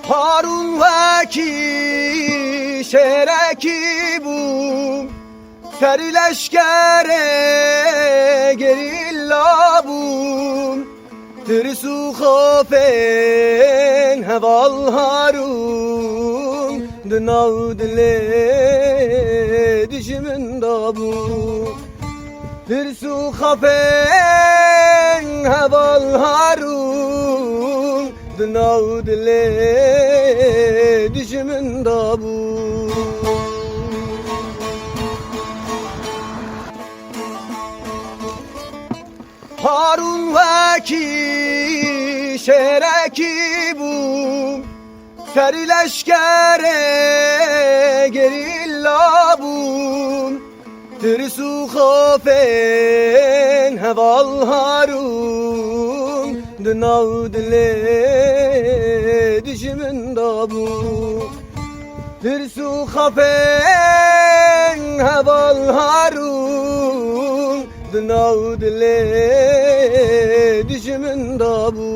Harun veki şereki bu Serileşkere gerilla bu Tirsu khafen heval harun Dınav dile dişimin da bu Tirsu khafen heval harun Dınav dile dişimin da bu Harun veki şereki bu Serileşkere gerilla bu Tirsu khafen heval harun Dınav dile dişimin da bu Tirsu khafen heval harun Dınav dile dişimin da bu